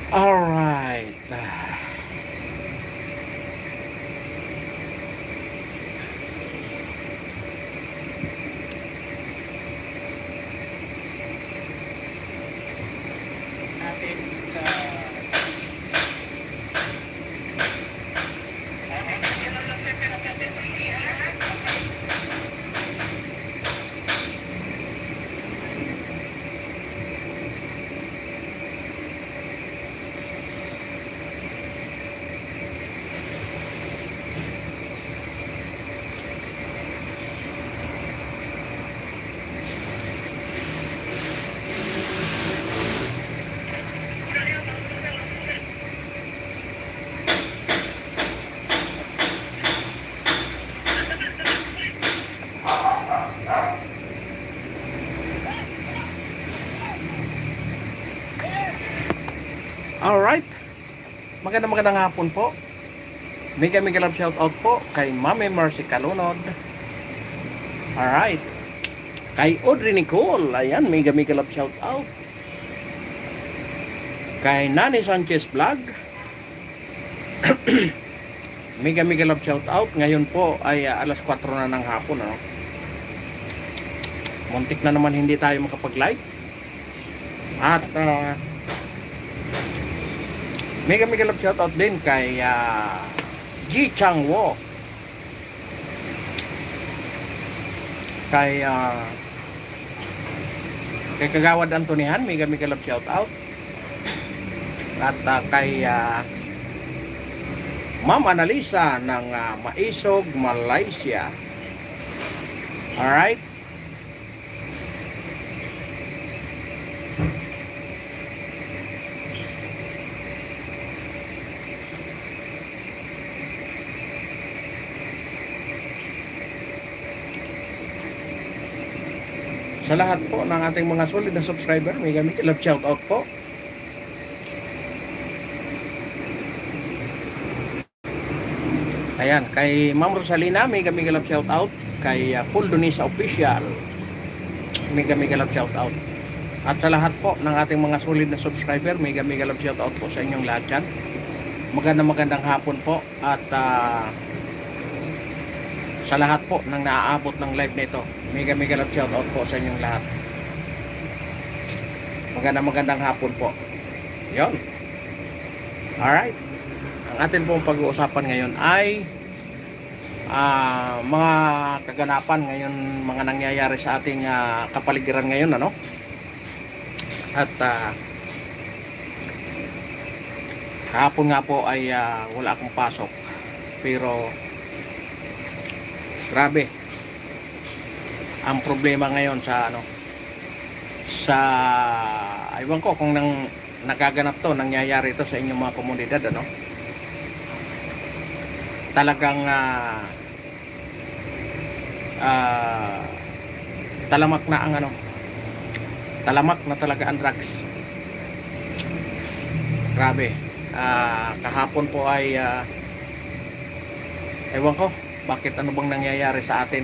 Alright. Natin sa Alright. Magandang hapon po. Mega love shout out po kay Mami Mercy Calunod. Alright. Kay Audrey Nicole. Ayan, mega love shout out. Kay Nani Sanchez Vlog. mega love shout out. Ngayon po ay alas 4 na ng hapon. Ano? Muntik na naman hindi tayo makapag-live. At mega love shout out din kay Ji Chang Wo. Kay Kagawad Antonihan, mega love shout out. At kay Ma'am Analisa ng Maisog, Malaysia. Alright. Sa lahat po ng ating mga solid na subscriber, mega love shout out po. Ayan, kay Ma'am Rosalina, mega love shout out. Kay Paul Donisa Official, mega love shout out. At sa lahat po ng ating mga solid na subscriber, mega love shout out po sa inyong lahat dyan. Magandang hapon po. At sa lahat po ng naaabot ng live nito, mega love shout out po sa inyong lahat. Magandang hapon po. Yon. Alright. Ang atin pong pag-uusapan ngayon ay mga kaganapan ngayon, mga nangyayari sa ating kapaligiran ngayon, ano? At kahapon nga po ay wala akong pasok, pero grabe ang problema ngayon sa aywan ko kung nagaganap to, nangyayari to sa inyong mga komunidad, ano? Talagang talamak na ang talamak na talaga ang drugs. Grabe. Kahapon po ay ewan ko bakit, ano bang nangyayari sa atin,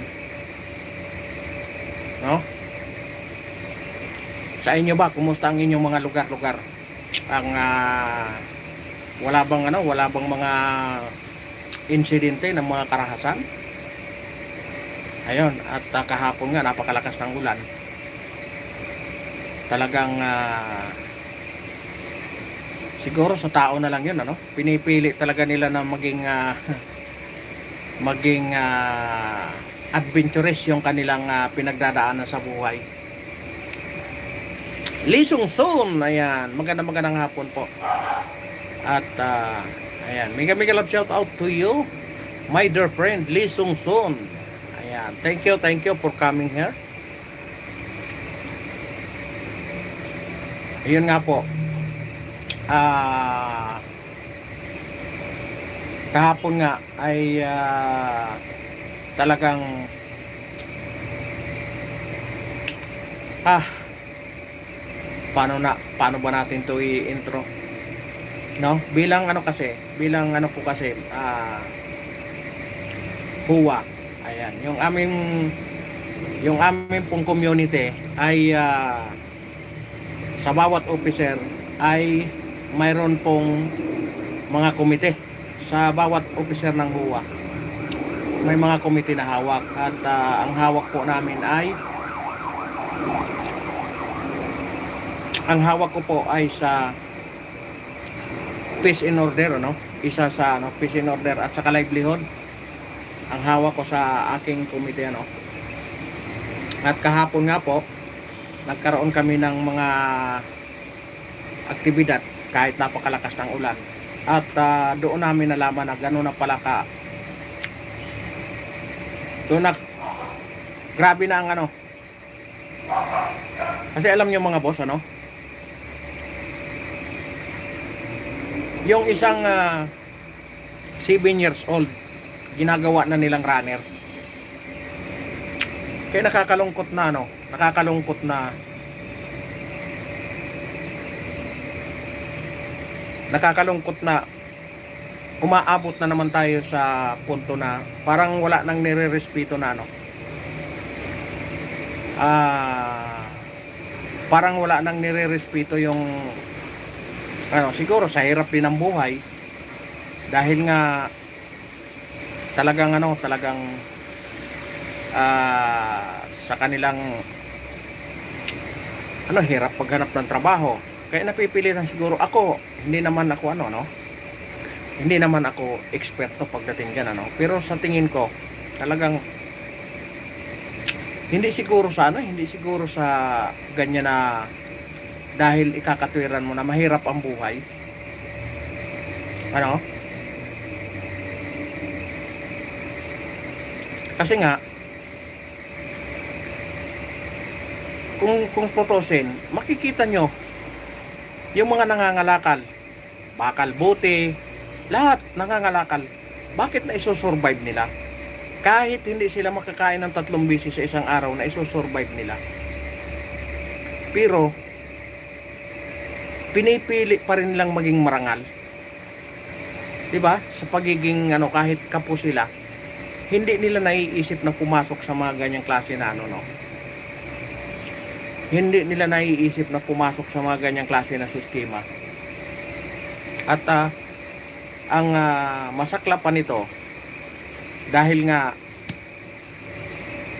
no? Sa inyo ba, kumusta ang inyong mga lugar-lugar? Ang wala bang mga insidente ng mga karahasan? Ayun, at kahapon nga napakalakas ng ulan. Talagang siguro sa tao na lang yun, ano? Pinipili talaga nila na maging adventurous yung kanilang pinagdadaanan sa buhay. Lee Sung Soon, ayan, magandang hapon po. At ayan, mega love shout out to you, my dear friend Lee Sung Soon. Ayan, thank you for coming here. Ayun nga po, kahapon nga ay talagang paano ba natin to i-intro, no? Bilang po kasi huwa, ayan, yung aming pong community ay sa bawat officer ay mayroon pong mga komite sa bawat officer ng HUA. May mga komite na hawak at ang hawak po namin ay ko po ay sa peace in order, no? Isa sa peace in order at saka livelihood. Ang hawak ko sa aking komite, ano. At kahapon nga po nagkaroon kami ng mga aktibidad kahit napakalakas ng ulan. At doon namin nalaman na gano'n na pala grabe na ang ano. Kasi alam niyo mga boss, ano, yung isang 7 years old ginagawa na nilang runner. Kaya nakakalungkot na umaabot na naman tayo sa punto na parang wala nang nirerespeto na, ano. Parang wala nang nirerespeto yung ano, siguro sa hirap din ng buhay dahil nga talagang sa kanilang hirap paghanap ng trabaho. Kaya napipilitan siguro ako, hindi naman ako eksperto pagdating diyan, ano. Pero sa tingin ko talagang hindi siguro sa ganyan na dahil ikakatwiran mo na mahirap ang buhay, ano. Kasi nga kung tutusin, makikita nyo yung mga nangangalakal, bakal, bote, lahat nangangalakal. Bakit na isosurvive nila? Kahit hindi sila makakain ng 3 beses sa isang araw, na isosurvive nila. Pero pinipili pa rin lang maging marangal, diba? Sa pagiging kahit kapo sila, hindi nila naiisip na pumasok sa mga ganyang klase na hindi nila naiisip na pumasok sa mga ganyang klase na sistema. At ang masakla pa nito, dahil nga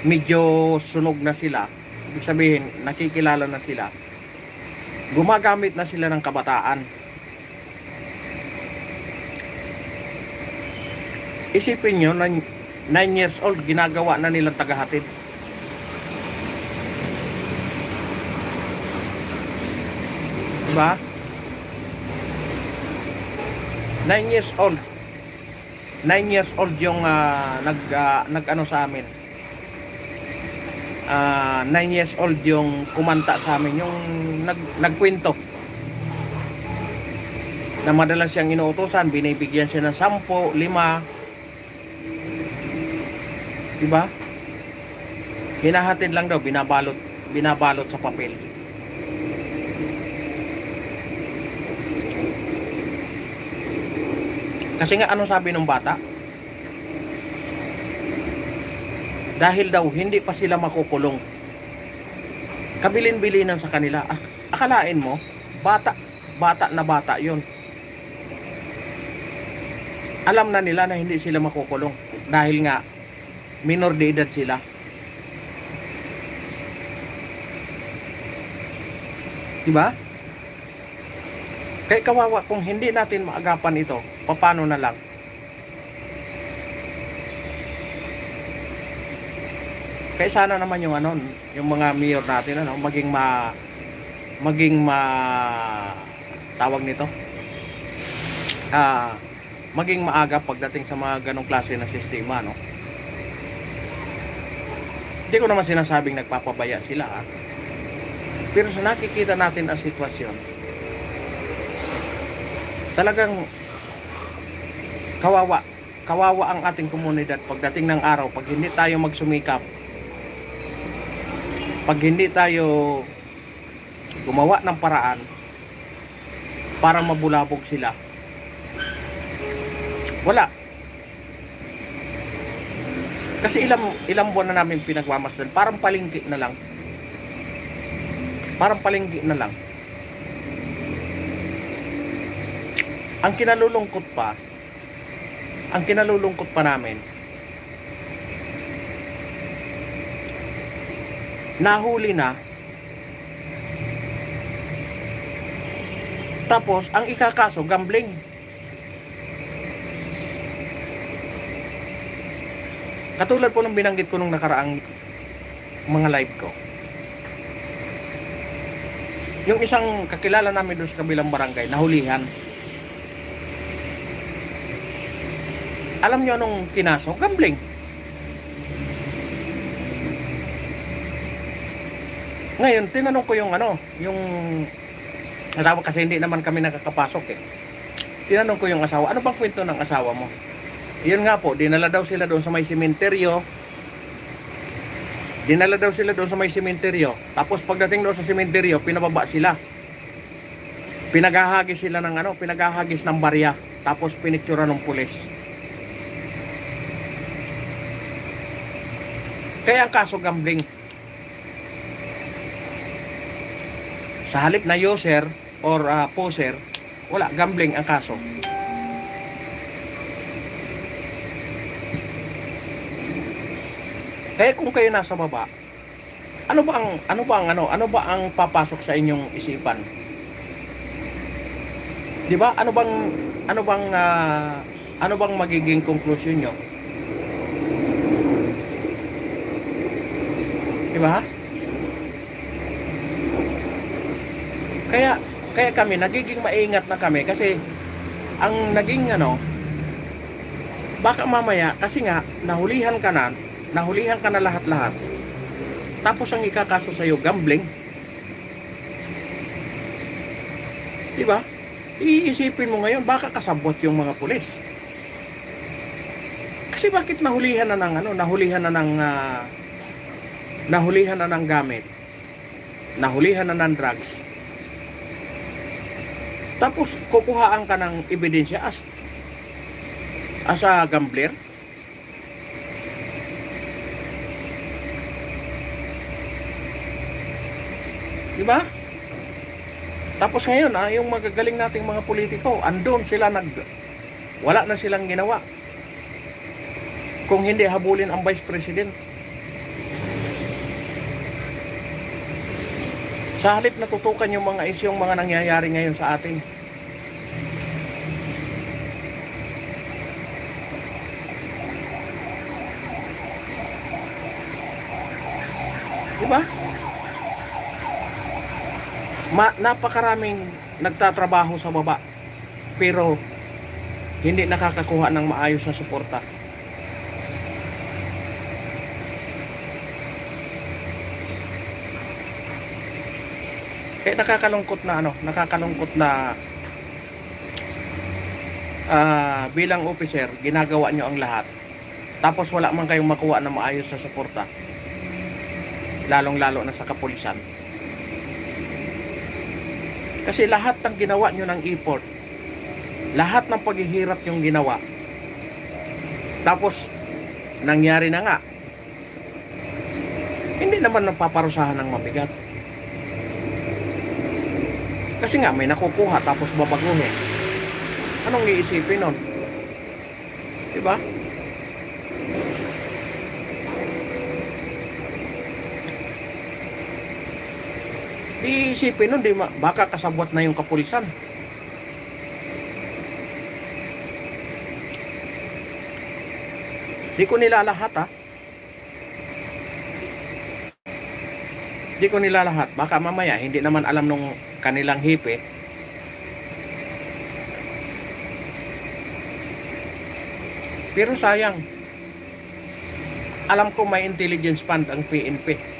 medyo sunog na sila, ibig sabihin nakikilala na sila, gumagamit na sila ng kabataan. Isipin nyo, 9 years old ginagawa na nilang tagahatid. Diba? 9 years old yung nag-ano sa amin. 9 years old yung kumanta sa amin, yung nagkwento na madalas siyang inuutosan, binibigyan siya ng 10, 5, diba? Hinahatid lang daw, binabalot sa papel. Kasi nga, ano sabi ng bata? Dahil daw hindi pa sila makukulong, kabilin-bilinan sa kanila. Akalain mo, bata na bata yun. Alam na nila na hindi sila makukulong dahil nga minor de edad sila. Diba? Kaya kawawa kung hindi natin maagapan ito, paano na lang? Kaya sana naman yung mga mayor natin maging tawag nito, maging maaga pagdating sa mga ganong klase na sistema, no? Hindi ko naman sinasabing nagpapabaya sila, pero sa nakikita natin ang sitwasyon, talagang kawawa ang ating komunidad pagdating ng araw, pag hindi tayo magsumikap, pag hindi tayo gumawa ng paraan para mabulabog sila. Wala. Kasi ilang buwan na namin pinagmamasdan, parang palengke na lang. Ang kinalulungkot pa namin, nahuli na, tapos ang ikakaso, gambling. Katulad po ng binanggit ko nung nakaraang mga live ko. Yung isang kakilala namin doon sa kabilang barangay, nahulihan. Alam nyo anong kinaso? Gambling. Ngayon, tinanong ko yung asawa, kasi hindi naman kami nakakapasok eh. Tinanong ko yung asawa, ano bang kwento ng asawa mo? Yun nga po, dinala daw sila doon sa may sementeryo. Tapos pagdating doon sa sementeryo, pinababa sila. Pinaghahagis ng barya. Tapos piniktura ng pulis. Kaya ang kaso gambling. Sa halip na user or poser, wala, gambling ang kaso. Kaya kung kayo nasa baba, ano ba ang papasok sa inyong isipan? 'Di ba? Ano bang magiging conclusion nyo? 'Di ba? Kaya kami nagiging maingat na kami kasi ang naging baka mamaya kasi nga nahulihan ka na lahat-lahat. Tapos ang ikakaso sa iyo gambling. 'Di ba? Iisipin mo ngayon baka kasabot yung mga pulis. Kasi bakit nahulihan na ng gamit. Nahulihan na ng drugs. Tapos kukuhaan ka ng ebidensya as a gambler. Diba? Tapos ngayon yung magagaling nating mga politiko, andun sila wala na silang ginawa. Kung hindi habulin ang Vice President. Sa halip natutukan yung mga isyong mga nangyayari ngayon sa atin. Diba? Napakaraming nagtatrabaho sa baba pero hindi nakakakuha ng maayos na suporta. Kaya nakakalungkot na bilang officer, ginagawa nyo ang lahat. Tapos wala man kayong makuha na maayos na suporta. Lalong-lalo na sa kapulisan. Kasi lahat ng ginawa nyo ng effort, lahat ng paghihirap yung ginawa. Tapos, nangyari na nga. Hindi naman napaparusahan ng mabigat. Kasi nga, may nakukuha tapos babaguhin. Anong iisipin nun? Diba? Iisipin nun, baka kasabwat na yung kapulisan. Di ko nilalahat Di ko nilalahat. Baka mamaya, hindi naman alam nung kanilang hipe. Pero sayang. Alam ko may intelligence fund ang PNP.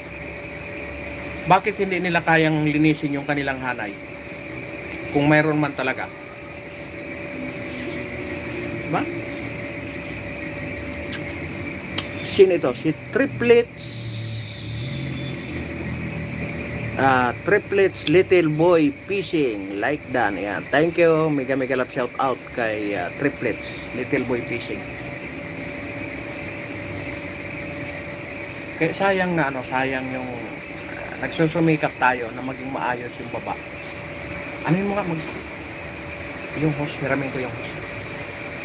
Bakit hindi nila kayang linisin yung kanilang hanay? Kung mayroon man talaga. Diba? Sino ito? Si Triplets Little Boy Fishing. Like that. Ayan. Thank you. Mega love shout out kay Triplets Little Boy Fishing. Kaya sayang yung nagsusumikap tayo na maging maayos yung baba. Ano yung mga Yung hose, hiramin ko yung hose.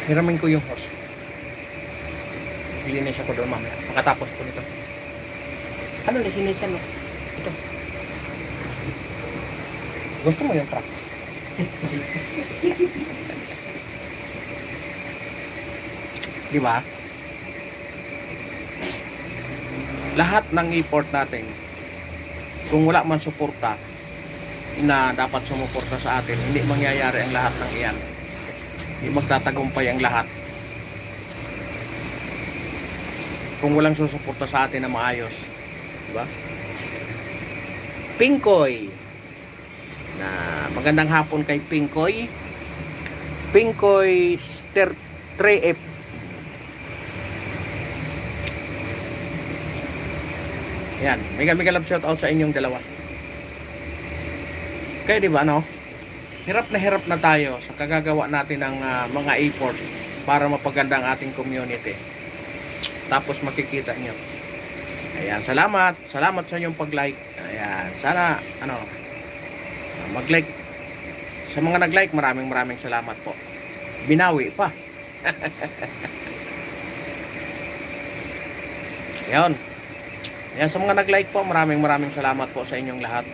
Hiramin ko yung hose. Lilinis ako doon mamaya. Pagkatapos ko nito. Ano lisinisan mo? Ito. Gusto mo yung truck? Di ba? Lahat ng import natin, kung wala man suporta na dapat sumuporta sa atin, hindi mangyayari ang lahat ng iyan. Hindi magtatagumpay ang lahat. Kung walang susuporta sa atin na maayos. Diba? Pinkoy. Na magandang hapon kay Pinkoy. Pinkoy 3F. Yan. Mega love shout out sa inyong dalawa. Kaya diba no? Hirap na tayo sa kagagawa natin ng mga effort para mapaganda ang ating community. Tapos makikita nyo. Ayan, salamat. Salamat sa inyong pag-like. Ayan, sana, mag-like. Sa mga nag-like, maraming salamat po. Binawi pa. Ayan. Ayan, sa mga nag-like po, maraming salamat po sa inyong lahat.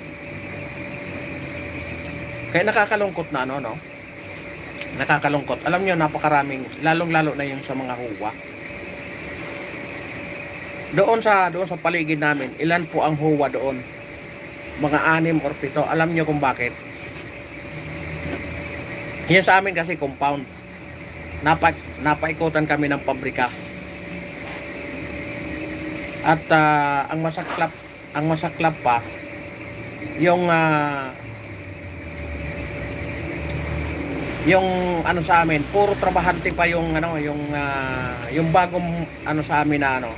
Kaya nakakalungkot na, no? Nakakalungkot. Alam nyo, napakaraming, lalong-lalo na yung sa mga huwa. Doon sa paligid namin, ilan po ang huwa doon? Mga 6 or 7. Alam nyo kung bakit? Yan sa amin kasi compound. Napaikutan kami ng pabrika. At ang masaklap pa, yung sa amin, puro trabahante pa yung bagong sa amin na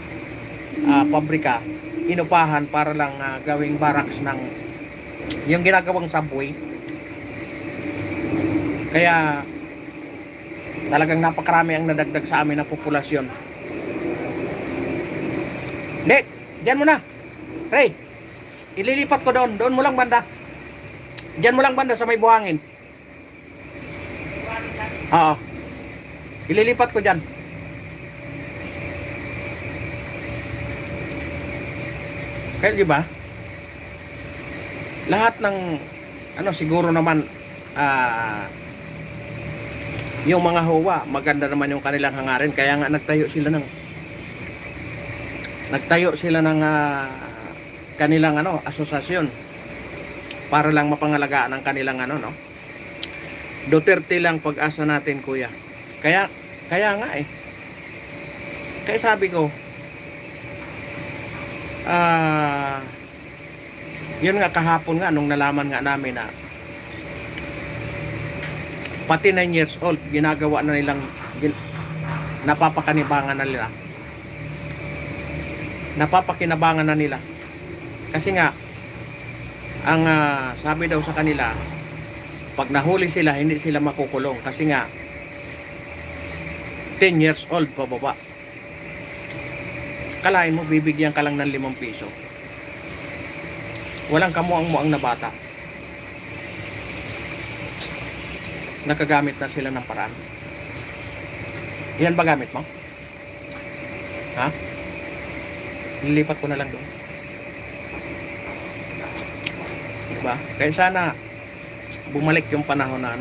pabrika, inupahan para lang gawing barracks ng yung ginagawang subway. Kaya talagang napakarami ang nadagdag sa amin na populasyon. Dek, diyan mo na. Ray, ililipat ko doon mo lang banda. Diyan mo lang banda sa may buhangin. Oo. Ililipat ko diyan. Kaya di ba? Lahat ng siguro naman yung mga huwa, maganda naman yung kanilang hangarin, kaya nga nagtayo sila ng kanilang asosasyon para lang mapangalagaan ang kanilang Duterte lang pag-asa natin, kuya. Kaya nga kaya sabi ko, yun nga kahapon nga nung nalaman nga namin na pati 9 years old ginagawa na nilang napapakinabangan na nila kasi nga ang sabi daw sa kanila, pag nahuli sila hindi sila makukulong kasi nga 10 years old pababa. Kalain mo, bibigyan ka lang ng 5 piso. Walang kamuang-muang na bata. Nakagamit na sila ng paraan. Yan ba gamit mo? Ha? Lilipat ko na lang doon. Diba? Kaya sana bumalik yung panahon na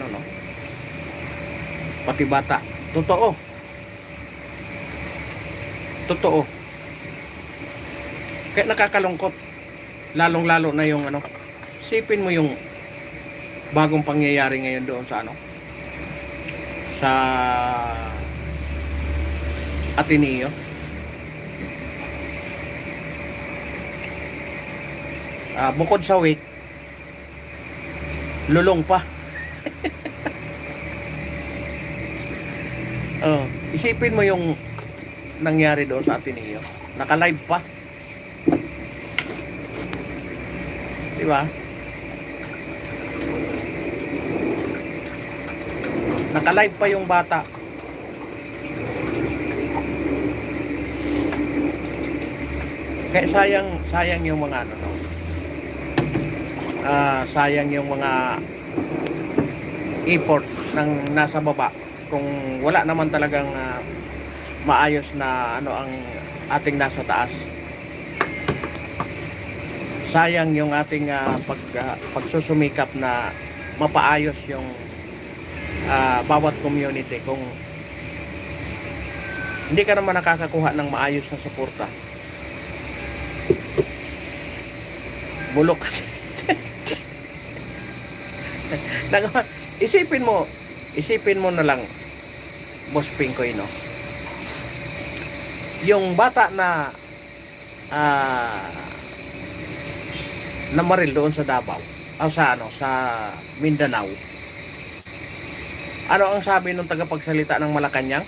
pati bata. Totoo. Kaya nakakalungkot. Lalong-lalo na yung sipin mo yung bagong pangyayari ngayon doon sa sa Ateneo. Bukod sa weight, lulong pa. Isipin mo yung nangyari doon sa Ateneo. Naka-live pa. Diba? Naka-live pa yung bata. Kaya sayang yung mga sayang yung mga effort ng nasa baba kung wala naman talagang maayos na ano ang ating nasa taas. Sayang yung ating pagsusumikap na mapaayos yung bawat community kung hindi ka naman nakakakuha ng maayos na suporta. Bulok kasi. Isipin mo na lang, Boss Pinkoy, no? Yung bata na namaril doon sa Davao, sa Mindanao. Ano ang sabi ng tagapagsalita ng Malacanang?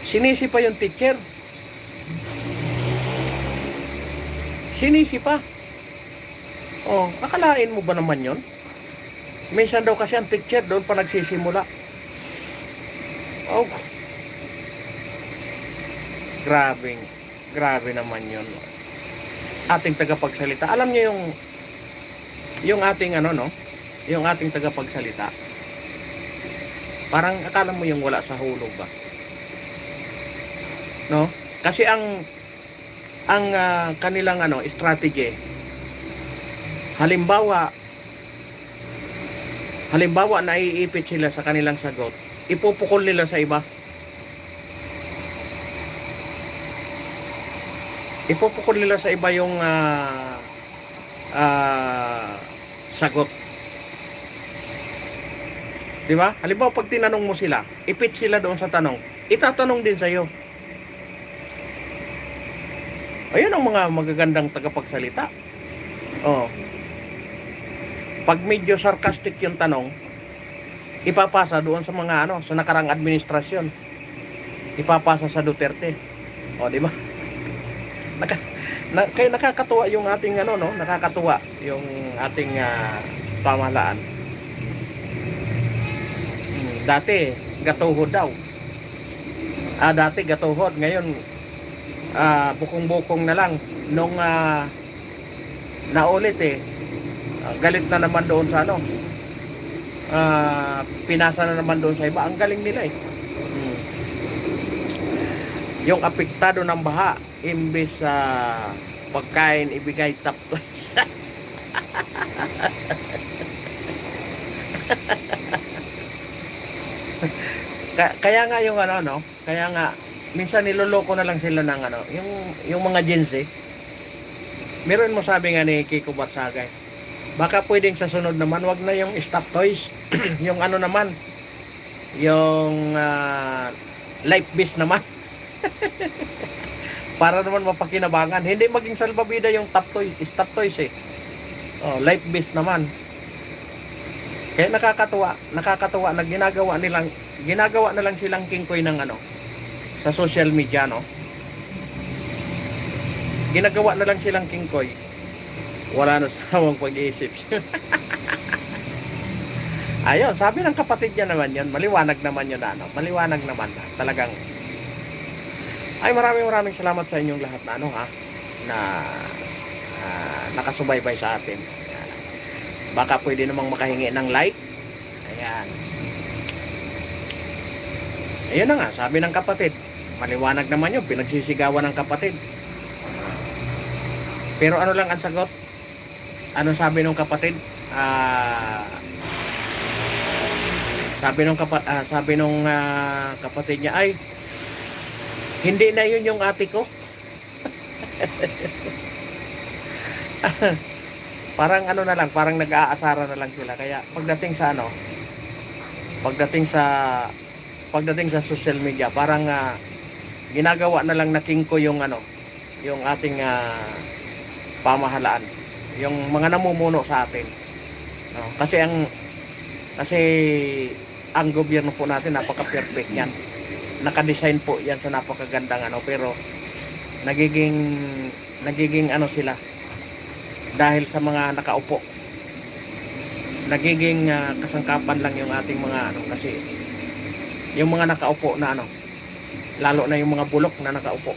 Sinisi pa yung teacher. Sinisi pa. Oh, akalain mo ba naman yon? Minsan daw kasi ang teacher doon pa nagsisimula. Oh. Grabe naman yon. Ating tagapagsalita. Alam niyo yung ating yung ating tagapagsalita. Parang akala mo yung wala sa hulog ba? No? Kasi ang kanilang strategy, halimbawa naiipit sila sa kanilang sagot, ipupukol nila sa iba. Ipupukol nila sa iba yung sagot. Di ba? Halimbawa pag tinanong mo sila, ipit sila doon sa tanong, itatanong din sa iyo. Ayun ang mga magagandang tagapagsalita. Oh. Pag medyo sarcastic yung tanong, ipapasa doon sa mga sa nakarang administrasyon. Ipapasa sa Duterte. O, di ba? Kaya nakakatuwa yung ating nakakatuwa yung ating pamahalaan. Dati gatuhod daw. Dati gatuhod, ngayon bukong-bukong na lang. Nung naulit galit na naman doon sa pinasa na naman doon sa iba. Ang galing nila Yung apektado ng baha, imbes sa pagkain ibigay top toys. Kaya nga yung kaya nga minsan niloloko na lang sila ng yung mga Gen Z. Meron mo sabi nga ni Kiko Barsagay, baka pwedeng sa sunod naman wag na yung stop toys. Yung naman, yung life vest naman. Para naman mapakinabangan. Hindi maging salbabida yung stop toys Oh, life vest naman. Kaya nakakatuwa na ginagawa na lang silang kingkoy ng sa social media, no? Ginagawa na lang silang kingkoy. Wala na sa tamang pag-iisip. Ayun, sabi ng kapatid niya naman yun, maliwanag naman yun maliwanag naman talagang. Ay, maraming salamat sa inyong lahat na nakasubaybay sa atin. Baka pwede namang makahingi ng like. Ayan. Ayun na nga, sabi ng kapatid. Maliwanag naman yun, pinagsisigawan ng kapatid. Pero ano lang ang sagot? Ano sabi ng kapatid? Sabi nung kapatid niya, ay, hindi na yun yung ate ko. Parang na lang, parang nag-aasara na lang sila. Kaya pagdating sa social media, parang ginagawa na lang na kingko yung yung ating pamahalaan, yung mga namumuno sa atin. Kasi ang gobyerno po natin napaka-perfect yan. Naka-design po yan sa napakagandang pero nagiging sila dahil sa mga nakaupo. Nagiging kasangkapan lang yung ating mga kasi yung mga nakaupo na lalo na yung mga bulok na nakaupo.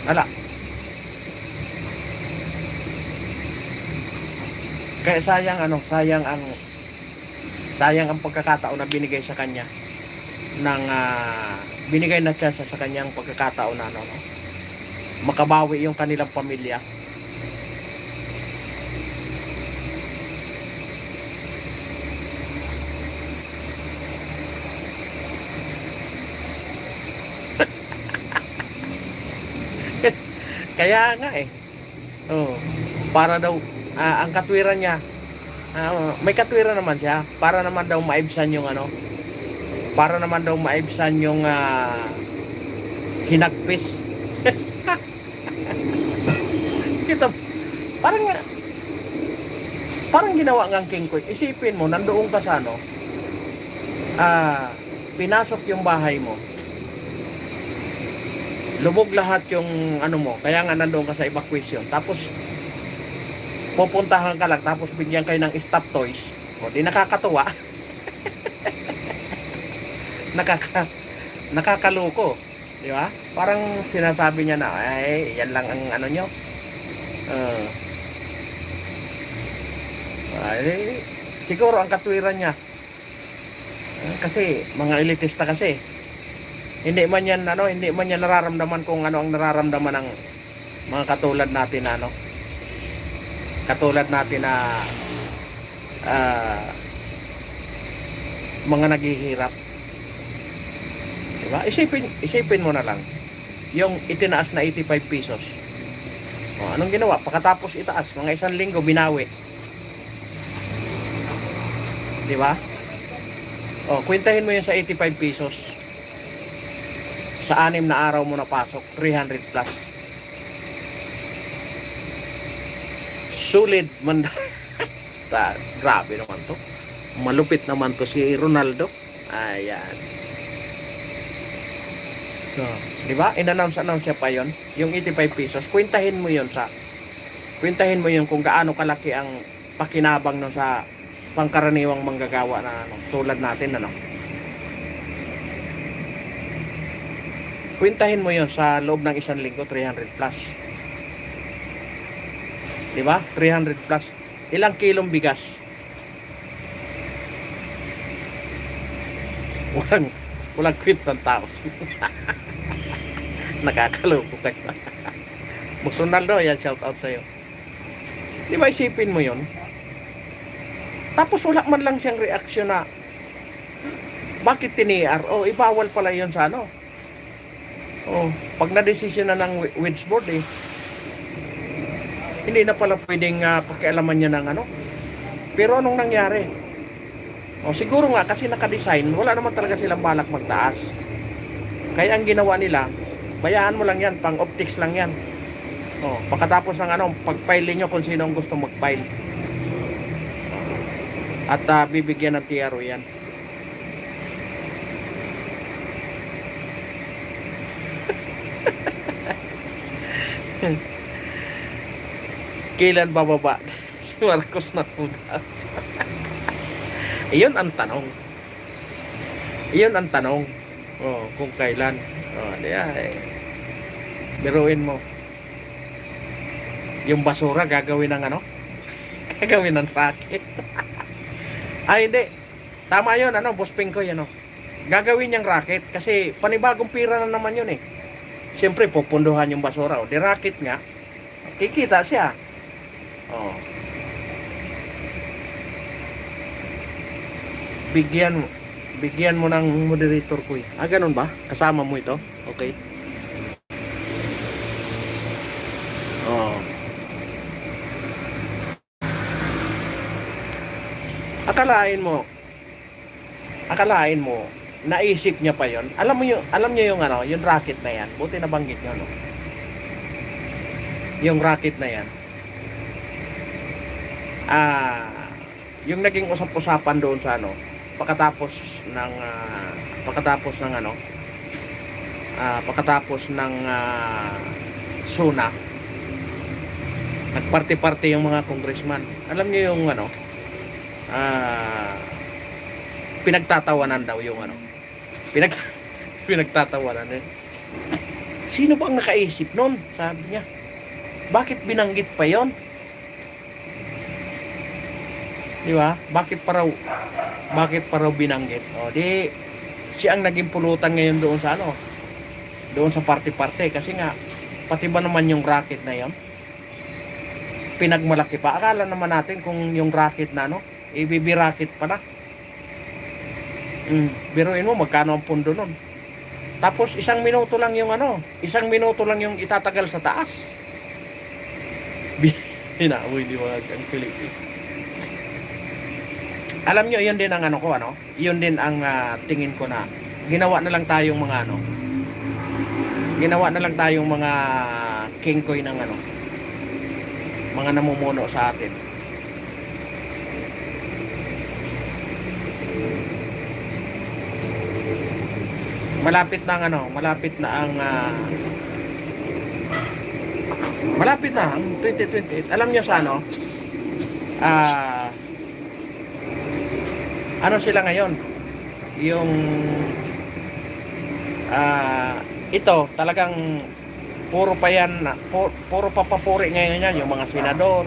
Wala. Kaya sayang Sayang ang pagkakataon na binigay sa kanya ng binigay na chance sa kanyang pagkakataon na ano, no? Makabawi yung kanilang pamilya. Kaya nga eh. Oh, para daw ang katwiran niya, may katwiran naman siya para naman daw maibsan yung ano, para naman daw maibsan yung hinagpis. Kita parang ginawa ngang King Koy. Isipin mo, nandoon ka sa ano, pinasok yung bahay mo, lubog lahat yung ano mo, kaya nga nandoon ka sa evacuation, tapos pupuntahan ka lang, tapos bigyan kayo ng stop toys. O di nakakatuwa. Nakakaloko, di ba? Parang sinasabi niya na ay yan lang ang ano nyo. Ay, siguro ang katwiran niya, kasi mga elitista kasi, hindi man yan nararamdaman kung ano ang nararamdaman ng mga katulad natin na ano, katulad natin na mga naghihirap, diba? Isipin mo na lang yung itinaas na 85 pesos. Anong ginawa? Pagkatapos itaas, mga 1 linggo binawi, diba? Kwentahin mo yun sa 85 pesos sa 6 na araw mo na pasok, 300 plus. Sulit man. Grabe naman to. Malupit naman to si Ronaldo. Ayan. So, di ba? In-announce siya pa yon, yung 85 pesos. Kwentahin mo yun kung gaano kalaki ang pakinabang no sa pangkaraniwang manggagawa na ano, tulad natin ano. Kwentahin mo yun sa loob ng 1 linggo, 300 plus. Di ba? 300 plus. Ilang kilong bigas? Walang quit ng tao. Nakakaloko kayo. Boss Ronaldo, yan, shout out sa'yo. Di ba isipin mo yun? Tapos wala man lang siyang reaksyon na bakit tiniar? Ibawal pala yun sa ano. Pag na-desisyon na ng WIDS board eh, hindi na pala pwedeng pakialaman niya ng ano. Pero anong nangyari? Siguro nga kasi naka-design, wala naman talaga silang balak magtaas. Kaya ang ginawa nila, bayaan mo lang yan, pang optics lang yan. Pagkatapos ng ano, pag-file niyo kung sino ang gusto mag-file. At bibigyan ng TRO yan. Kailan bababa si Marcos na pugas? Iyon ang tanong. Kung kailan. Biruin mo. Yung basura gagawin ng ano? Gagawin ng racket. Hindi. Tama yun, Boss Pingko, yan, gagawin niyang racket kasi panibagong pira na naman yun eh. Siyempre, pupunduhan yung basura. Di racket nga. Kikita siya. Bigyan mo ng moderator ko eh. Ganun ba? Kasama mo ito? Okay. Akalain mo naisip niya pa yon. Alam niyo yung ano, yung racket na yan. Buti nabanggit niyo, no? Yung racket na yan. Yung naging usap-usapan doon sa ano, pagkatapos ng SUNA, nagparty-party yung mga congressman. Alam niyo yung ano, pinagtatawanan daw yung ano, pinagtatawanan eh. Sino ba ang nakaisip nun? Sabi niya, bakit binanggit pa yon? Di ba? Bakit pa raw binanggit? O, di, siya ang naging pulutan ngayon doon sa ano, doon sa party-party. Kasi nga, pati ba naman yung racket na yon pinagmalaki pa. Akala naman natin kung yung racket na ano, ABB racket pa na. Biruin mo, magkano ang pundo nun. Tapos, isang minuto lang yung itatagal sa taas. Hinaoy di wag ang Pilipino. Alam nyo, yun din ang ano ko, ano? Yun din ang tingin ko na ginawa na lang tayong mga ano. Ginawa na lang tayong mga kingkoy ng ano. Mga namumuno sa atin. Malapit na ang ano, malapit na ang 2028. Alam nyo sa ano? Ano sila ngayon? Yung ito talagang puro pa yan, puro papapuri ngayon yan, yung mga senador,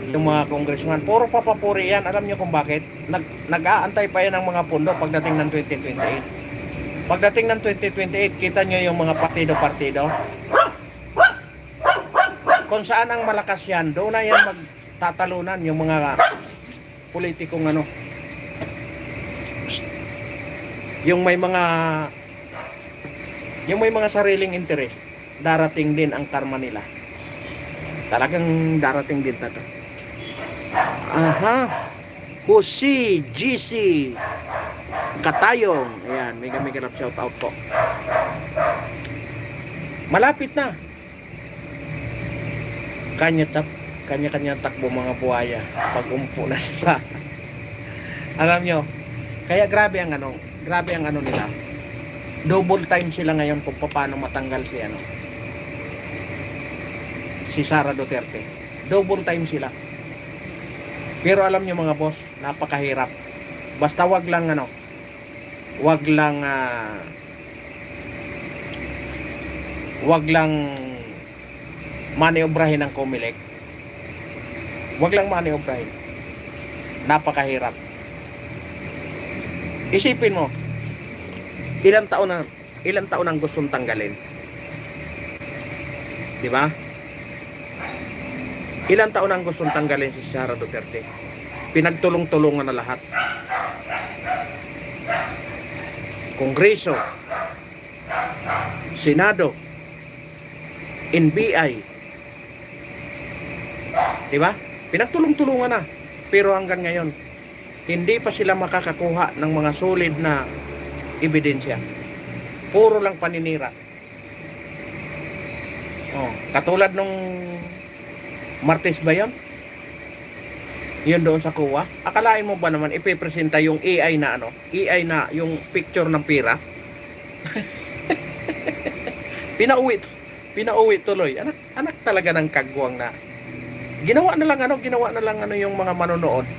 yung mga congressman, puro papapuri yan. Alam nyo kung bakit? Nag-aantay pa yan ng mga pundo pagdating ng 2028. Pagdating ng 2028, kita nyo yung mga partido-partido. Kung saan ang malakas yan, doon na yan magtatalunan yung mga politikong ano. Yung may mga sariling interest, darating din ang karma nila. Talagang darating din tato. Aha. Husi, GC, Katayong. Ayan, mega love shout out po. Malapit na. Kanya-kanya takbo mga buhaya pag umpo na sa alam nyo, kaya grabe ang ano nila. Double time sila ngayon kung paano matanggal si Sara Duterte. Double time sila. Pero alam nyo mga boss, napakahirap. Basta wag lang maniobrahin ang Comelec. Wag lang maniobrahin. Napakahirap. Isipin mo, ilang taon ang gustong tanggalin. Di ba? Ilang taon ang gustong tanggalin si Sara Duterte. Pinagtulong-tulungan na lahat. Kongreso, Senado, NBI. Di ba? Pinagtulong-tulungan na. Pero hanggang ngayon, hindi pa sila makakakuha ng mga solid na ebidensya. Puro lang paninira. Katulad nung Martes ba yun? Yun doon sa kuwa. Akalain mo ba naman ipipresenta yung AI na yung picture ng pira? Pinauwi tuloy. Anak talaga ng kagwang na. Ginawa na lang yung mga manonood.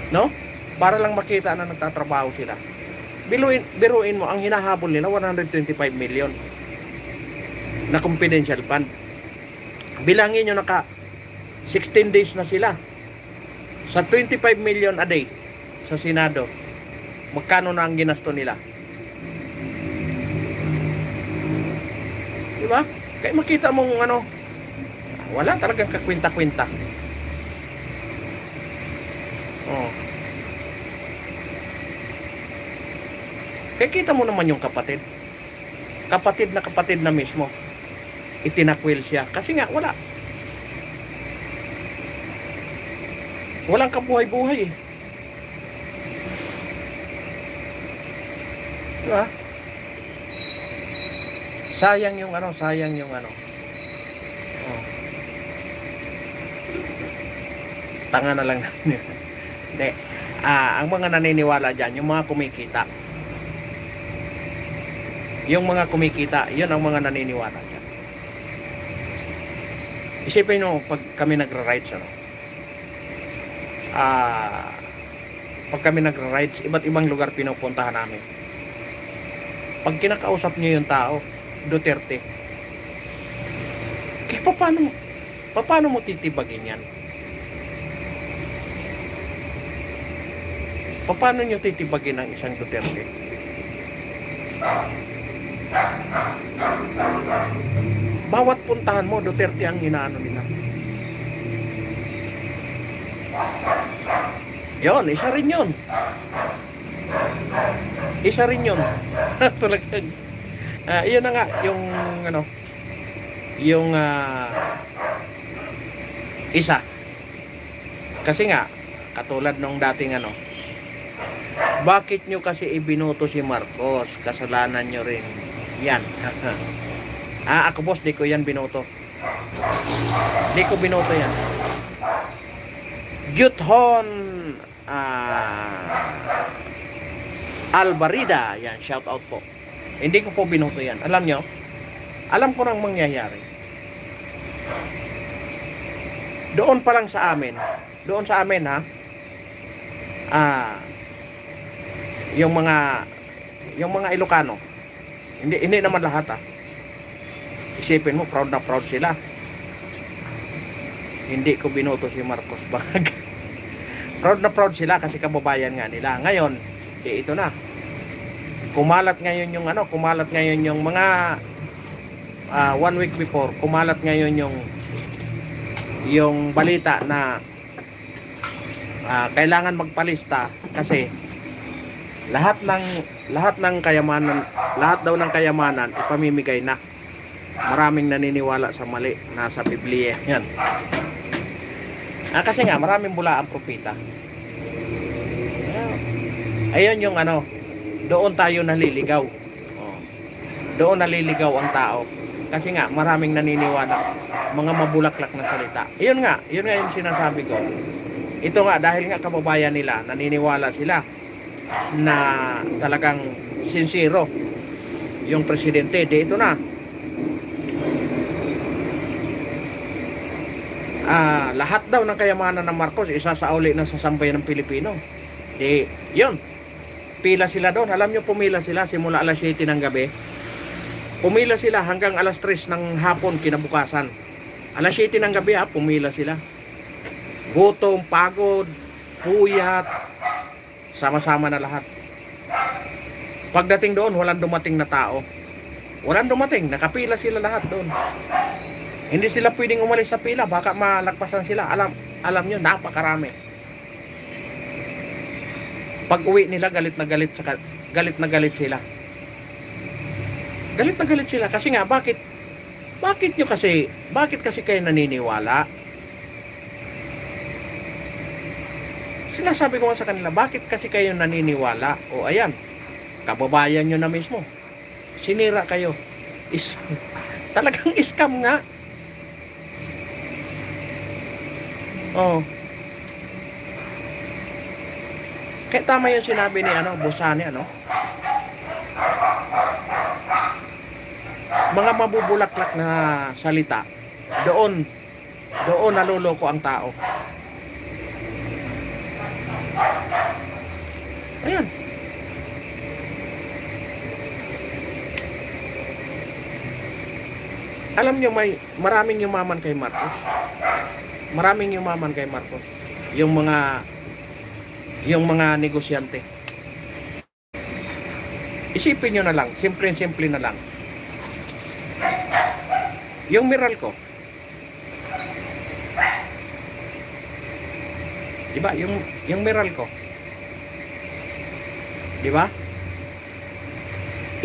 No? Para lang makita na nagtatrabaho sila. Biruin mo, ang hinahabol nila 125 million na confidential fund. Bilangin nyo 16 days na sila. Sa 25 million a day sa Senado, magkano na ang ginasto nila? Diba? Kaya makita mong wala talagang kakwinta-kwinta. Kaya kita mo naman yung kapatid na mismo, itinakwil siya kasi nga walang kabuhay-buhay eh. Diba? Sayang yung tanga na lang namin. Hindi. Ang mga naniniwala dyan, yung mga kumikita. Yun ang mga naniniwala dyan. Isipin nyo, pag kami nagra-rides, iba't ibang lugar pinupuntahan namin. Pag kinakausap nyo yung tao, Duterte, kaya paano mo titibagin yan? Paano nyo titibagin ang isang Duterte? Bawat puntahan mo, Duterte ang inaano nila. Yon, isa rin yun. Isa rin yun. Talagang, yun na nga, yung, ano, yung, isa. Kasi nga, katulad nung dating, ano, bakit nyo kasi ibinoto si Marcos? Kasalanan nyo rin. Yan. Ako boss, di ko yan binoto. Di ko binoto yan. Gyuthon Albarida, yan, shout out po. Hindi ko po binoto yan. Alam nyo, alam ko nang mangyayari. Doon pa lang sa amin, ha, yung mga Ilocano, hindi naman lahat, ha. Isipin mo, proud na proud sila. Hindi ko binoto si Marcos Bag. Proud na proud sila kasi kababayan nga nila. Ngayon, ito na. Kumalat ngayon yung mga 1 week before, kumalat ngayon yung balita na kailangan magpalista kasi lahat ng kayamanan, lahat daw ng kayamanan ipamimigay na. Maraming naniniwala sa mali, nasa Biblia yan. Kasi nga maraming bula ang propeta. Ayun yung ano, doon tayo naliligaw. Doon naliligaw ang tao. Kasi nga maraming naniniwala, mga mabulaklak na salita. Yun nga yung sinasabi ko. Ito nga, dahil nga kababayan nila, naniniwala sila na talagang sincero yung presidente. Ito na. Lahat daw ng kayamanan ng Marcos isasauli ng sasambayan ng Pilipino. Yun. Pila sila doon. Alam nyo, pumila sila simula alas 7 ng gabi. Pumila sila hanggang alas 3 ng hapon kinabukasan. Alas 7 ng gabi, pumila sila. Gutom, pagod, puyat, sama-sama na lahat. Pagdating doon, walang dumating na tao. Walang dumating, nakapila sila lahat doon. Hindi sila pwedeng umalis sa pila, baka malagpasan sila. Alam nyo, napakarami. Pag uwi nila, galit na galit sila. Galit na galit sila kasi nga, bakit kasi kayo naniniwala? Sinasabi ko nga sa kanila, bakit kasi kayo naniniwala? O ayan, kababayan nyo na mismo. Sinira kayo. Talagang scam nga. Kaya tama yung sinabi ni Busani, mga mabubulaklak na salita, doon naluloko ang tao. Ayan. Alam nyo, maraming yumaman kay Marcos. Yung mga negosyante. Isipin nyo na lang, simple na lang. Yung Meralco, diba? Yung Meralco, diba?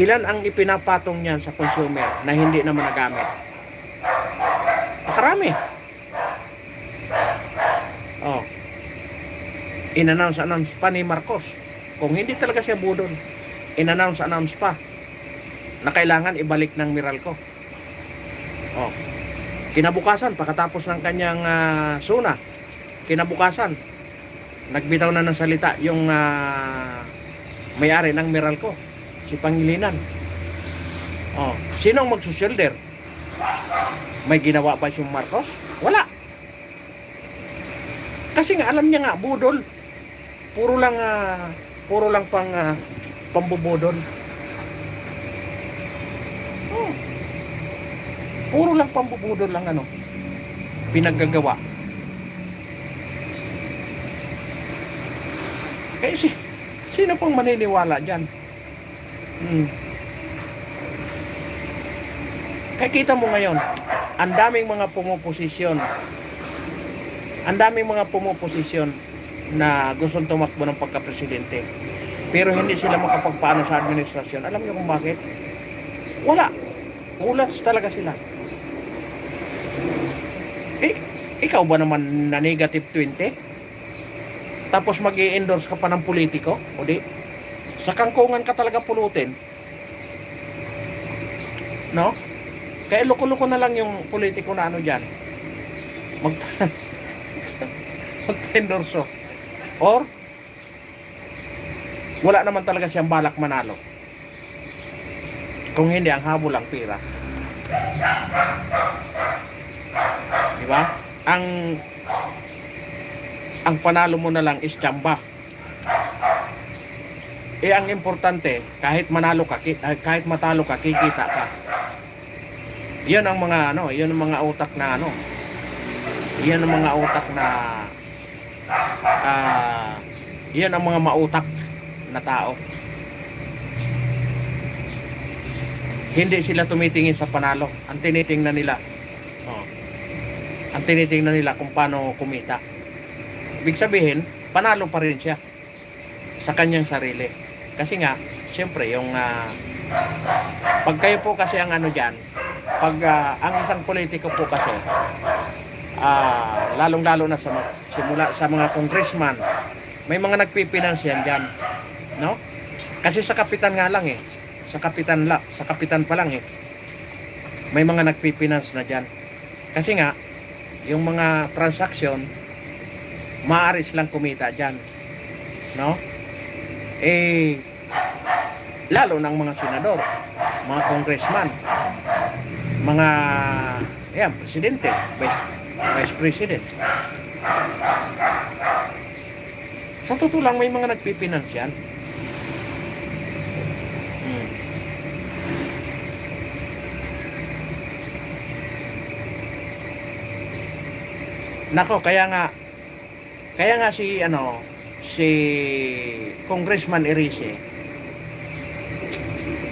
Ilan ang ipinapatong niyan sa consumer na hindi naman nagamit? Makarami. In-announce pa ni Marcos. Kung hindi talaga siya budol, in-announce pa na kailangan ibalik ng Meralco. Kinabukasan, pagkatapos ng kanyang suna, kinabukasan, nagbitaw na ng salita yung may-ari ng Meralco, si Pangilinan. Sinong magsuselder? May ginawa ba si Marcos? Wala. Kasi nga alam niya nga, budol. Puro lang pambubudol. Puro lang pambubudol lang pinaggagawa. Sino pang maniniwala dyan? Kaya kita mo ngayon, ang daming mga pumuposisyon. Ang daming mga pumuposisyon na gustong tumakbo ng pagka-presidente. Pero hindi sila makapagpaano sa administrasyon. Alam niyo kung bakit? Wala. Ulats talaga sila. Ikaw ba naman na negative 20? Tapos mag-i-endorse ka pa ng politiko? O di? Sa kangkungan ka talaga pulutin. No? Kaya loko-loko na lang yung politiko na ano dyan. Mag-endorso. Or, wala naman talaga siyang balak manalo. Kung hindi, ang habol ang pira. Diba? Ang panalo mo na lang is tsamba. Ang importante, kahit manalo ka, kahit matalo ka, kikita ka. 'Yun ang mga yun ang mga utak na Yan ang mga utak na yan ang mga mautak na tao. Hindi sila tumitingin sa panalo. Ang tinitingnan nila kung paano kumita. Ibig sabihin, panalo pa rin siya sa kanyang sarili. Kasi nga, siyempre, yung pag kayo po kasi ang dyan, pag ang isang politiko po kasi, lalong-lalo na simula sa mga congressman, may mga nagpipinansyan dyan. No? Kasi sa kapitan nga lang sa kapitan pa lang may mga nagpipinans na dyan. Kasi nga, yung mga transaksyon, maaari silang kumita dyan. No? Lalo ng mga senador, mga congressman, mga presidente, vice president. Sa totoo lang, may mga nagpipinans yan. Nako, kaya nga si Congressman Erice,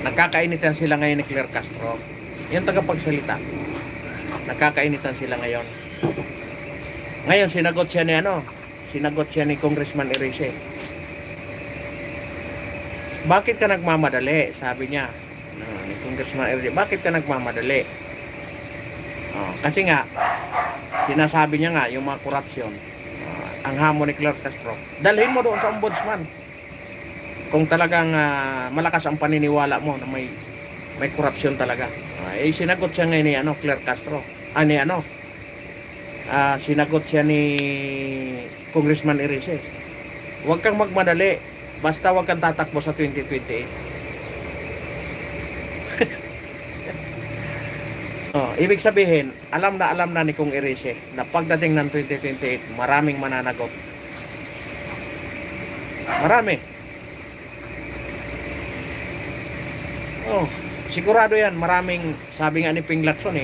nagkakainitan sila ngayon ni Claire Castro. Yung tagapagsalita, nagkakainitan sila ngayon. Ngayon sinagot siya ni Congressman Erice. Bakit ka nagmamadali? Sabi niya ni Congressman Erice, bakit ka nagmamadali? Kasi nga sinasabi niya nga yung mga korupsyon, ang hamon ni Claire Castro, dalhin mo doon sa ombudsman kung talagang malakas ang paniniwala mo na may korupsyon talaga. Sinagot siya ngayon ni Claire Castro, sinagot siya ni Congressman Erice, huwag kang magmadali, basta huwag kang tatakbo sa 2028. Ibig sabihin, alam na ni Kong Erice na pagdating ng 2028, maraming mananagot. Marami. Sigurado yan, maraming, sabi nga ni Ping Lacson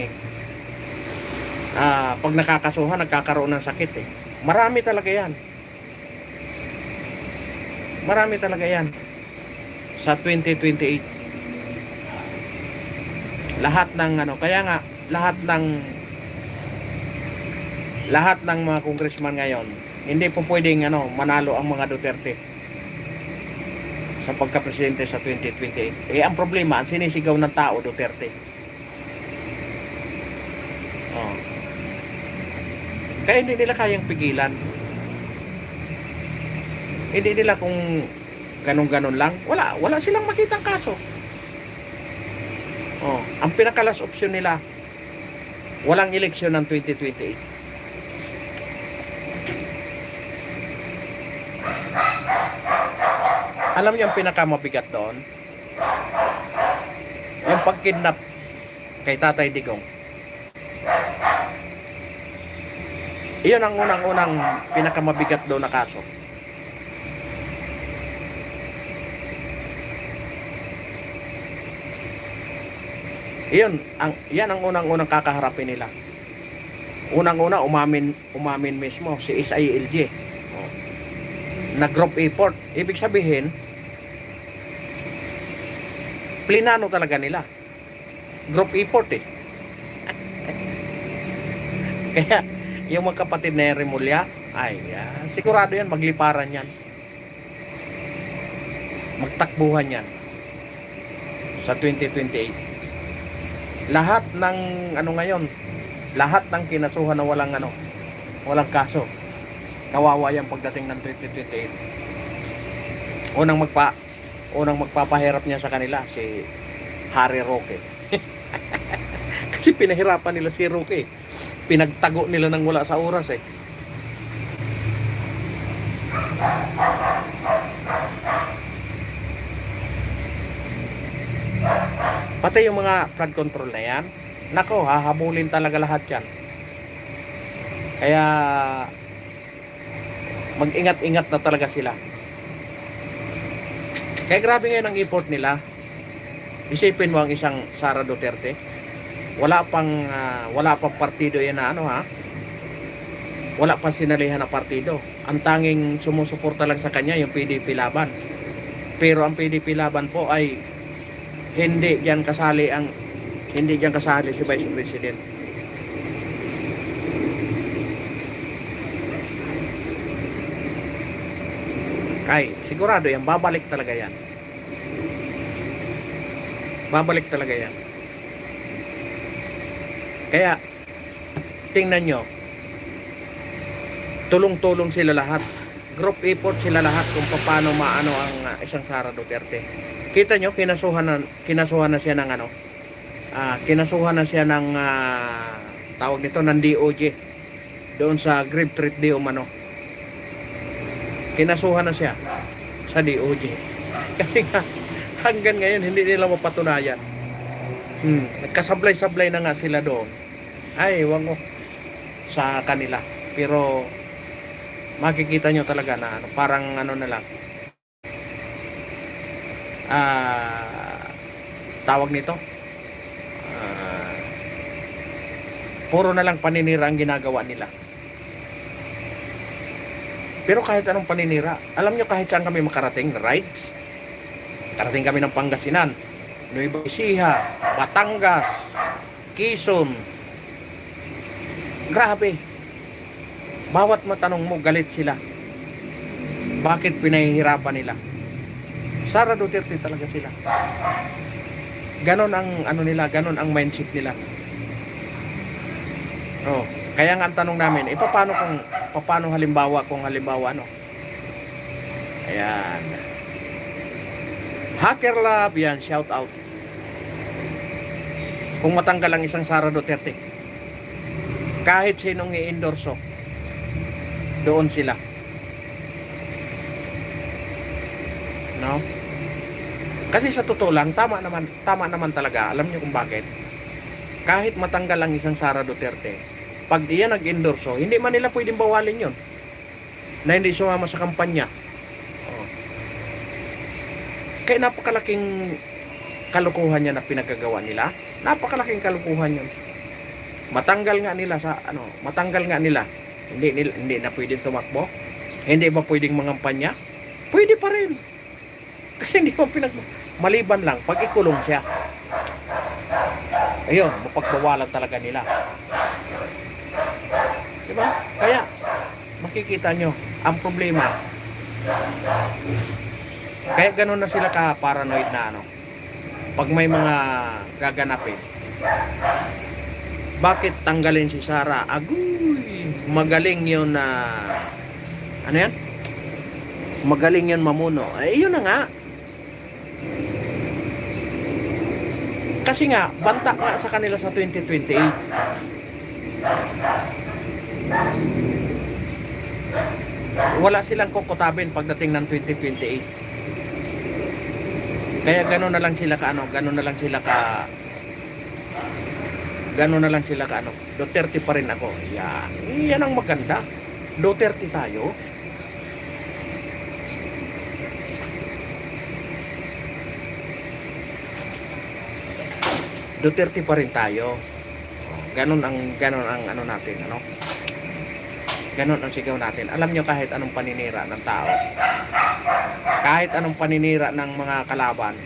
pag nakakasuhan, nagkakaroon ng sakit Marami talaga yan. Marami talaga yan. Sa 2028. Lahat ng kaya nga, lahat ng mga congressman ngayon, hindi po pwedeng manalo ang mga Duterte sa pagka-presidente sa 2028. Ang problema, ang sinisigaw ng tao, Duterte. Kaya hindi nila kayang pigilan. Hindi nila kung ganun-ganun lang. Wala silang makitang kaso. Ang pinakalas option nila, walang eleksyon ng 2028. Alam niyo ang pinakamabigat doon? Yung pagkidnap kay Tatay Digong. Iyon ang unang-unang pinakamabigat doon na kaso. Yan ang unang-unang kakaharapin nila. Unang-una, umamin mismo si SILG. Na group effort. Ibig sabihin, Plinano talaga nila. Group effort eh. Kaya, yung mga kapatid na Remulla, ay, sigurado yan, magliparan yan. Magtakbuhan yan sa 2028. Lahat ng, ngayon, lahat ng kinasuhan na walang walang kaso. Kawawa yan pagdating ng 2028. Unang magpapahirap niya sa kanila, si Harry Roque. Kasi pinahirapan nila si Roque. Pinagtago nila nang wala sa oras eh. Pati yung mga flood control na yan, nako, hahabulin talaga lahat yan. Kaya mag-ingat-ingat na talaga sila. Kaya grabe ngayon ang effort nila. Isipin mo ang isang Sara Duterte. Wala pang partido yan na wala pang sinalihan na partido. Ang tanging sumusuporta lang sa kanya yung PDP Laban. Pero ang PDP Laban po ay hindi diyan kasali si Vice President. Ay, sigurado yan, babalik talaga yan. Babalik talaga yan. Kaya, tingnan nyo, tulong-tulong sila lahat. Group effort sila lahat kung paano maano ang isang Sara Duterte. Kita nyo, kinasuhan na siya ng kinasuhan na siya ng tawag nito ng DOJ doon sa grave threat di umano. Kinasuhan na siya sa DOJ. Kasi nga, hanggang ngayon hindi nila mapatunayan. Nagkasablay-sablay na nga sila doon. Ay, ewan ko sa kanila. Pero makikita nyo talaga na parang na lang. Tawag nito. Puro na lang paninira ang ginagawa nila. Pero kahit anong paninira, alam nyo kahit saan kami makarating, rides. Karating kami ng Pangasinan, Nueva Ecija, Batangas, Quezon. Grabe. Bawat matanong mo, galit sila. Bakit pinahihirapan nila? Sara Duterte talaga sila. Ganon ang nila, ganon ang mindset nila. Oh, kaya nga ang tanong namin, paano halimbawa Ayan. Hacker Lab, yan, shout out. Kung matanggal ang isang Sara Duterte, kahit sinong i-endorso, doon sila. No? Kasi sa totoo lang, tama naman talaga. Alam niyo kung bakit? Kahit matanggal ang isang Sara Duterte, pag iyan nag-endorso, hindi man nila pwedeng bawalin yon na hindi sumama sa kampanya. Kaya napakalaking kalukuhan yan na pinagagawa nila. Napakalaking kalukuhan yun. Matanggal nga nila. Hindi na pwedeng tumakbo. Hindi ba pwedeng mangampanya? Pwede pa rin. Kasi hindi mo maliban lang pag ikulong siya. Ayun, mapagbawalan talaga nila. Diba? Kaya makikita nyo ang problema. Kaya gano'n na sila ka-paranoid na pag may mga gaganapin. Bakit tanggalin si Sara? Agoy! Magaling yun na yan? Magaling yun mamuno. Yun na nga. Kasi nga, banta nga sa kanila sa 2028. Wala silang kukutabin pagdating ng 2028. Kaya gano'n na lang sila Duterte pa rin ako. Yan ang maganda. Duterte tayo. Duterte pa rin tayo. Ganon ang natin, Ganon ang sigaw natin. Alam nyo, kahit anong paninira ng tao, kahit anong paninira ng mga kalaban,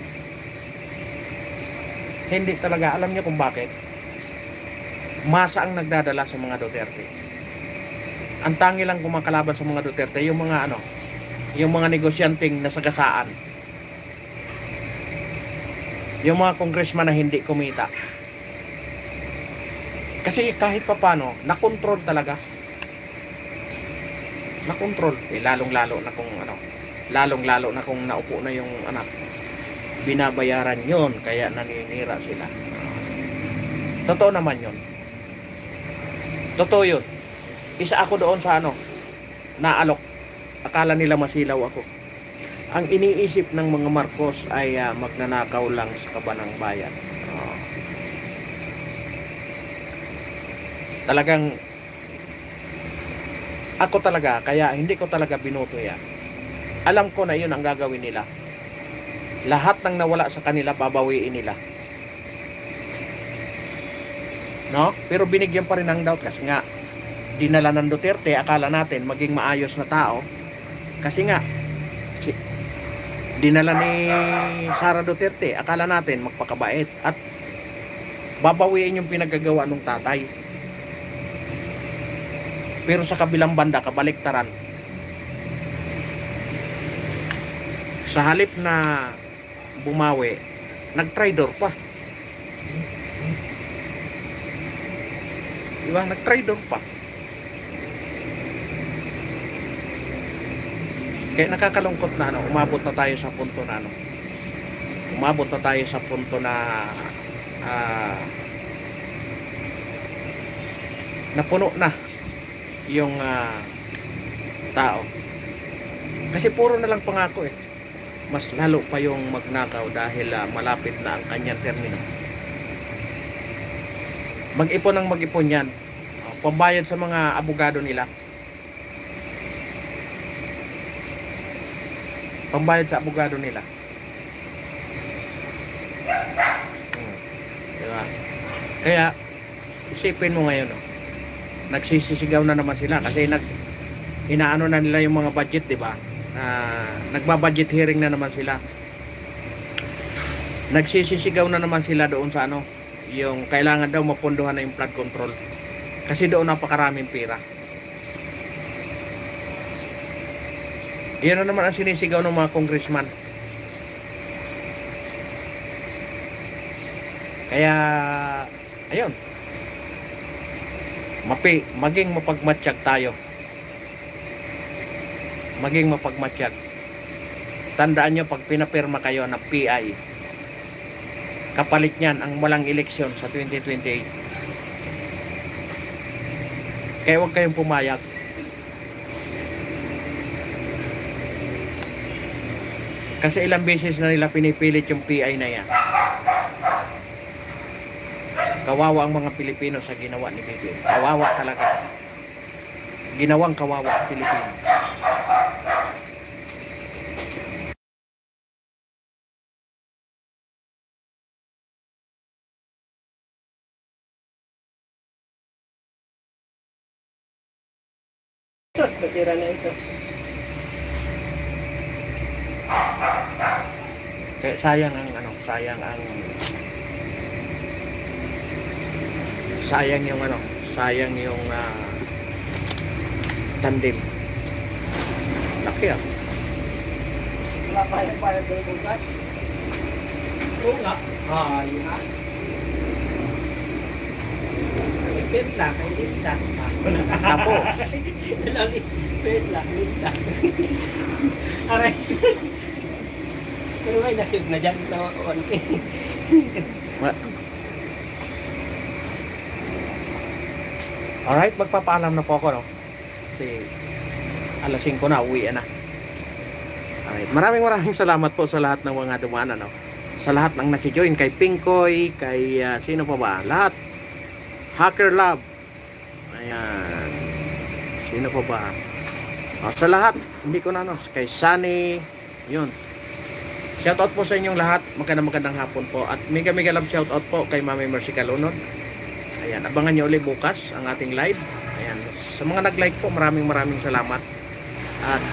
Hindi talaga. Alam niyo kung bakit? Masa ang nagdadala sa mga Duterte. Ang tangi lang kumakalaban sa mga Duterte, yung mga yung mga negosyanteng nasagasaan. Yung mga congressman na hindi kumita. Kasi kahit papano, nakontrol talaga. Nakontrol. Lalong-lalo na kung naupo na yung anak. Binabayaran yon, kaya naninira sila. Totoo naman yon. Totoo yun. Isa ako doon sa naalok. Akala nila masilaw ako. Ang iniisip ng mga Marcos ay magnanakaw lang sa kabanang bayan. Talagang ako talaga, kaya hindi ko talaga binoto yan. Alam ko na yun ang gagawin nila. Lahat ng nawala sa kanila, babawiin nila. No? Pero binigyan pa rin ng doubt kasi nga, dinala ng Duterte, akala natin maging maayos na tao. Kasi nga, dinala ni Sara Duterte, akala natin magpakabait. At babawiin yung pinagagawa ng tatay. Pero sa kabilang banda, kabaliktaran. Sa halip na bumawi, nag-traitor pa. Diba? Nag-traitor pa. Kaya nakakalungkot na umabot na tayo sa punto na umabot na tayo sa punto na napuno na yung tao. Kasi puro na lang pangako eh. Mas lalo pa yung magnakaw dahil malapit na ang kanyang termino. Mag-ipon ng mag-ipon yan. Pambayad sa mga abogado nila. Pambayad sa abogado nila. Diba? Kaya isipin mo ngayon, nagsisisigaw na naman sila kasi inaano na nila yung mga budget, diba? Nagbabudget hearing na naman sila. Nagsisisigaw na naman sila doon sa yung kailangan daw mapunduhan na yung flood control kasi doon napakaraming pera. Yan na naman ang sinisigaw ng mga congressman. Kaya ayun, maging mapagmatsyag tayo. Maging mapagmatsyag. Tandaan nyo, pag pinapirma kayo ng PI, kapalit niyan ang walang eleksyon sa 2028. Kaya huwag kayong pumayag. Kasi ilang beses na nila pinipilit yung PI na yan. Kawawa ang mga Pilipino sa ginawa ni BBM. Kawawa talaga. Ginawang kawawa ang Pilipino. Sus, natira na ito. Kaya sayang ang sayang yung tandem. Laki Wala pa yung para doon bukas. Oo nga. Yun na. Ipit lang, ipit lang. Tapos Ipit lang, ipit lang. Aray. Pero may nasib na dyan na konti. Alright, magpapaalam na po ako, kasi alas 5 na, uwi na. Alright, maraming salamat po sa lahat ng mga dumaan, sa lahat ng nakijoin, kay Pinkoy, kay sino pa ba? Lahat. Hacker Love. Ayan. Sino pa ba? Sa lahat, hindi ko na kay Sunny, yun. Shoutout po sa inyong lahat. Magandang hapon po. At mega love shoutout po kay Mami Mercy Calunod. Ayan, abangan nyo ulit bukas ang ating live. Ayan, sa mga nag-like po, maraming salamat. At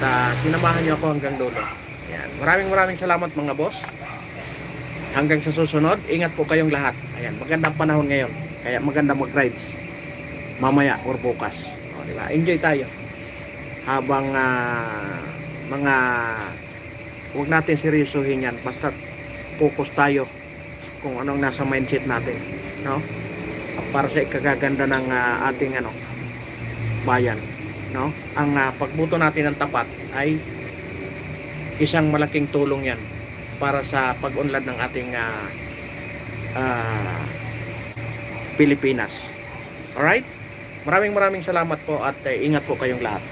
sinamahan nyo ako hanggang dulo. Ayan, maraming salamat mga boss. Hanggang sa susunod, ingat po kayong lahat. Ayan, magandang panahon ngayon. Kaya maganda mag-rides. Mamaya or bukas. O, diba? Enjoy tayo. Habang mga huwag natin seryosohin yan. Basta focus tayo kung anong nasa mindset natin. No? Para sa ikagaganda ng ating bayan. No? Ang pagbuto natin ng tapat ay isang malaking tulong yan para sa pag-unlad ng ating Pilipinas. Alright? Maraming salamat po at ingat po kayong lahat.